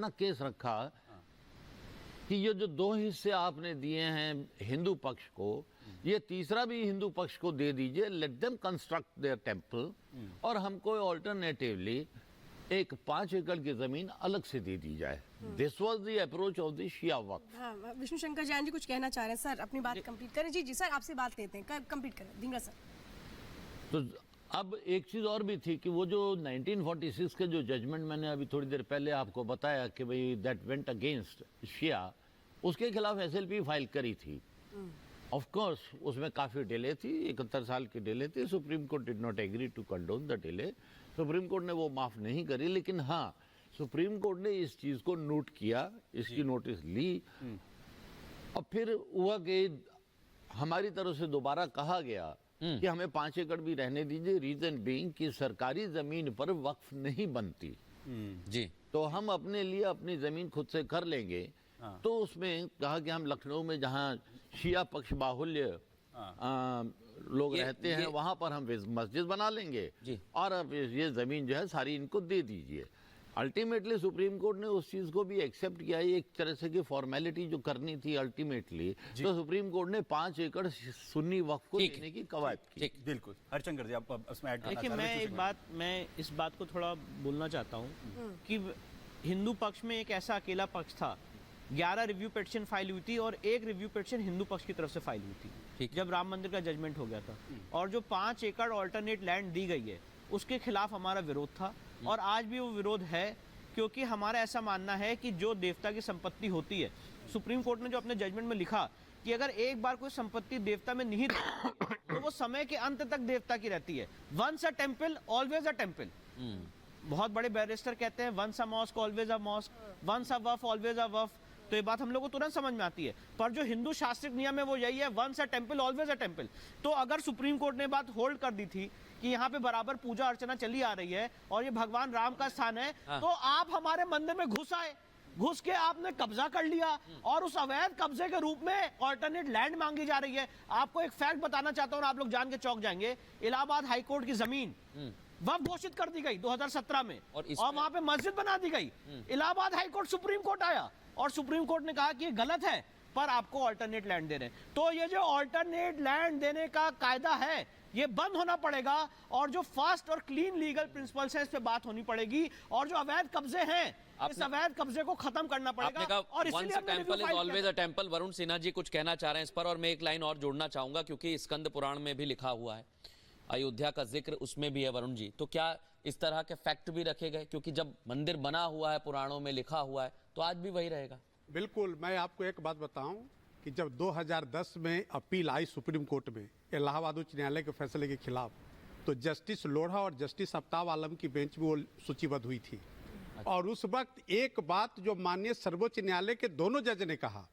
अपना केस रखा कि ये जो 2 हिस्से आपने दिए हैं हिंदू पक्ष को, ये तीसरा भी हिंदू पक्ष को दे दीजिए, let them construct there temple, और हमको ऑल्टरनेटिवली एक 5 एकड़ की जमीन अलग से दे दी जाए। This was the approach of the Shia waqf. हाँ, विष्णु शंकर जैन जी कुछ कहना चाह रहे हैं सर, अपनी बात कंप्लीट करें। जी जी सर, आपसे बात लेते हैं, कंप्लीट करें धिंगरा सर। तो अब एक चीज और भी थी कि वो जो 1946 के जो जजमेंट मैंने अभी थोड़ी देर पहले आपको बताया कि भाई दैट वेंट अगेंस्ट शिया, उसके खिलाफ एसएलपी फाइल करी थी। ऑफ कोर्स उसमें काफी डिले थी, 71 साल की डिले थी। Supreme Court did not agree to condone the delay. Supreme Court ने वो माफ नहीं करी, लेकिन हाँ, सुप्रीम कोर्ट ने इस चीज को नोट किया, इसकी नोटिस ली, और फिर हुआ कि हमारी तरफ से दोबारा कहा गया कि हमें 5 एकड़ भी रहने दीजिए, रीजन बीइंग कि सरकारी जमीन पर वक्फ नहीं बनती जी, तो हम अपने लिए अपनी जमीन खुद से कर लेंगे। तो उसमें कहा कि हम लखनऊ में जहाँ शिया पक्ष बाहुल्य लोग रहते हैं वहां पर हम मस्जिद बना लेंगे जी। और अब ये जमीन जो है सारी इनको दे दीजिए। अल्टीमेटली सुप्रीम कोर्ट ने उस चीज को भी एक्सेप्ट किया, एक तरह से कि फॉर्मेलिटी जो करनी थी अल्टीमेटली, तो सुप्रीम कोर्ट ने 5 एकड़ सुन्नी वक्फ को देने की कवायद की। बिल्कुल। हरिशंकर जी, आप उसमें ऐड करना देखिए, मैं इस बात को थोड़ा बोलना चाहता हूँ कि हिंदू पक्ष में एक ऐसा अकेला पक्ष था, 11 रिव्यू पिटीशन फाइल हुई थी और 1 रिव्यू पिटीशन हिंदू पक्ष की तरफ से फाइल हुई थी जब राम मंदिर का जजमेंट हो गया था। और जो 5 एकड़ ऑल्टरनेट लैंड दी गई है उसके खिलाफ हमारा विरोध था, और आज भी वो विरोध है, क्योंकि हमारा ऐसा मानना है कि जो देवता की संपत्ति होती है, सुप्रीम कोर्ट ने जो अपने जजमेंट में लिखा कि अगर एक बार कोई संपत्ति देवता में निहित तो वो समय के अंत तक देवता की रहती है। Once a temple always a temple. बहुत बड़े बैरिस्टर कहते हैं once a mosque always a mosque, once a waqf always a waqf. तो ये बात हम लोग को तुरंत समझ में आती है, पर जो हिंदू शास्त्रिक नियम है वो यही है, once a temple always a temple. तो अगर सुप्रीम कोर्ट ने बात होल्ड कर दी थी कि यहाँ पे बराबर पूजा अर्चना चली आ रही है और ये भगवान राम का स्थान है, तो आप हमारे मंदिर में घुस आए, घुस के आपने कब्जा कर लिया और उस अवैध कब्जे के रूप में ऑल्टरनेट लैंड मांगी जा रही है। आपको एक फैक्ट बताना चाहता हूं, आप लोग जान के चौंक जाएंगे। इलाहाबाद हाईकोर्ट की जमीन वक्फ घोषित कर दी गई 2017 में, और वहां पे मस्जिद बना दी गई। इलाहाबाद हाईकोर्ट सुप्रीम कोर्ट आया और सुप्रीम कोर्ट ने कहा कि ये गलत है, पर आपको ऑल्टरनेट लैंड दे रहे हैं। तो ये जो ऑल्टरनेट लैंड देने का कायदा है ये बंद होना पड़ेगा, और जो फास्ट और क्लीन लीगल प्रिंसिपल्स हैं इस पे बात होनी पड़ेगी, और जो अवैध कब्जे हैं इस अवैध कब्जे को खत्म करना पड़ेगा। और इसलिए temple is always a temple. Varun Sinha ji कुछ कहना चाह रहे हैं इस पर, और मैं एक लाइन और जोड़ना चाहूंगा क्योंकि स्कंद पुराण में भी लिखा हुआ है, अयोध्या का जिक्र उसमें भी है वरुण जी। तो क्या इस तरह के फैक्ट भी रखे गए, क्योंकि जब मंदिर बना हुआ है पुराणों में लिखा हुआ है तो आज भी वही रहेगा? बिल्कुल। मैं आपको एक बात बताऊं कि जब 2010 में अपील आई सुप्रीम कोर्ट में इलाहाबाद उच्च न्यायालय के फैसले के खिलाफ, तो जस्टिस लोढ़ा और जस्टिस आफ्ताब आलम की बेंच में वो सूचीबद्ध हुई थी। और उस वक्त एक बात जो माननीय सर्वोच्च न्यायालय के दोनों जज ने कहा